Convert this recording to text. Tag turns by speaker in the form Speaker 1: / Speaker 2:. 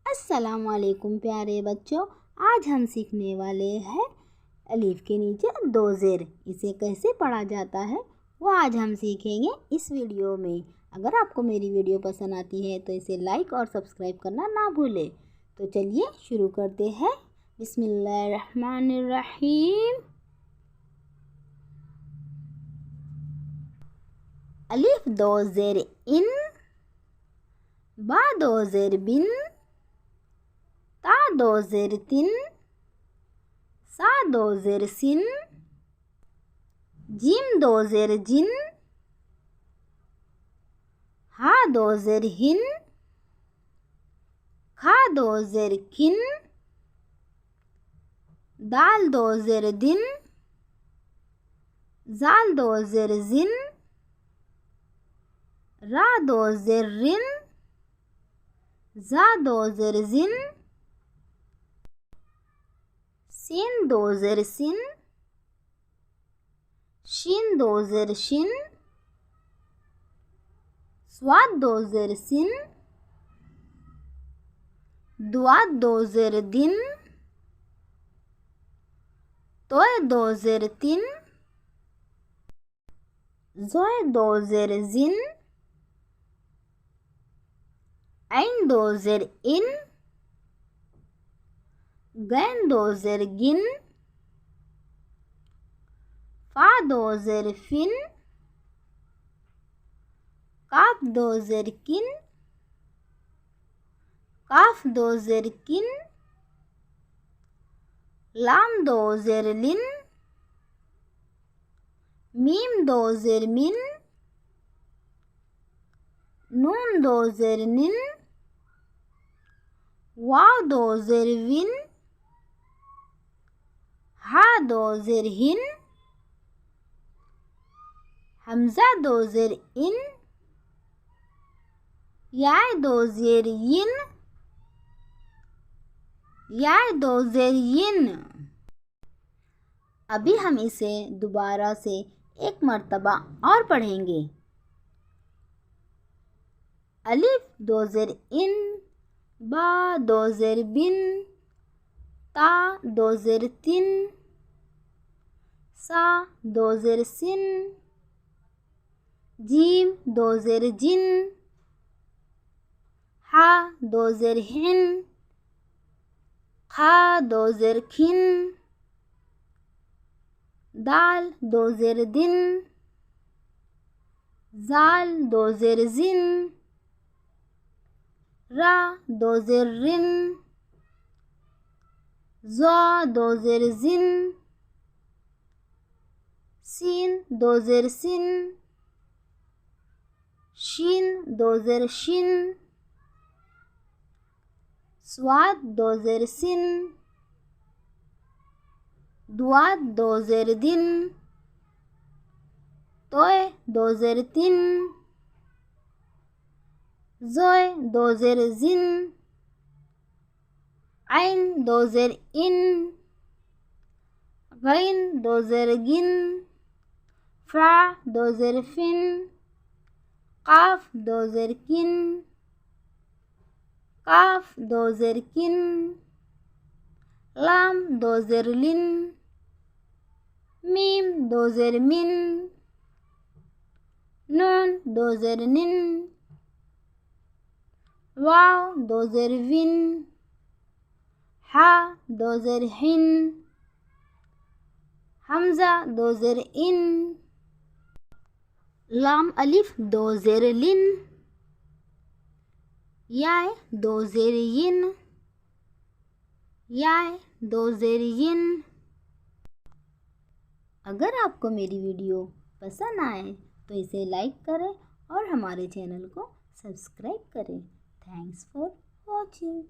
Speaker 1: अस्सलामुअलैकुम प्यारे बच्चों, आज हम सीखने वाले हैं अलीफ के नीचे दो ज़ेर, इसे कैसे पढ़ा जाता है वो आज हम सीखेंगे इस वीडियो में। अगर आपको मेरी वीडियो पसंद आती है तो इसे लाइक और सब्सक्राइब करना ना भूलें। तो चलिए शुरू करते हैं। बिस्मिल्लाहिर्रहमानिर्रहीम। अलीफ दो ज़ेर इन, बा दो ज़ेर बिन, ता दो ज़ेर तिन, सा दो ज़ेर सिन, जीम दो ज़ेर जिन, हा दो ज़ेर हिन, खा दो ज़ेर किन, दाल दो ज़ेर दिन, जाल दो ज़ेर जिन, रा दो ज़ेर रिन, जा दो ज़ेर जिन, सीन दो ज़ेर सिन, शीन दो ज़ेर शिन, स्वाद दो ज़ेर सिन, दुआद दो ज़ेर दिन, तोय दो ज़ेर तिन, ज़ोय दो ज़ेर जिन, ऐन दो ज़ेर इन, गैन दो ज़ेर गिन, फा दो ज़ेर फिन, काफ दो ज़ेर किन, काफ दो ज़ेर किन, लाम दो ज़ेर लिन, मीम दो ज़ेर मिन, नून दो ज़ेर निन, वाव दो ज़ेर विन, हा दो ज़ेर हिन, हमज़ा दो ज़ेर इन, याय दो ज़ेर यिन, याय दो ज़ेर यिन। अभी हम इसे दोबारा से एक मर्तबा और पढ़ेंगे। अलिफ दो ज़ेर इन, बा दो ज़ेर बिन, ता दो ज़ेर तिन, सा दो ज़ेर सिन, जीम दो ज़ेर जिन, हा दो ज़ेर हिन, खा दो ज़ेर खिन, दाल दो ज़ेर दिन, जाल दो ज़ेर जिन, रा दो ज़ेर रिन, ज़ा दो ज़ेर जिन, सीन दो ज़ेर सिन, शीन दो ज़ेर शिन, स्वाद दो ज़ेर सिन, दुआद दो ज़ेर दिन, तोय दो ज़ेर तिन, ज़ोय दो ज़ेर जिन, ऐन दो ज़ेर इन, गैन दो ज़ेर गिन, फा दो ज़ेर फिन, काफ दो ज़ेर किन, काफ दो ज़ेर किन, लाम दो ज़ेर लिन, मीम दो ज़ेर मिन, नून दो ज़ेर निन, वाव दो ज़ेर विन, हा दो ज़ेर हिन, हमज़ा दो ज़ेर इन, लाम अलिफ दो ज़ेर लिन, याय दो ज़ेर यिन, याय दो ज़ेर यिन। अगर आपको मेरी वीडियो पसंद आए तो इसे लाइक करें और हमारे चैनल को सब्सक्राइब करें। Thanks for watching.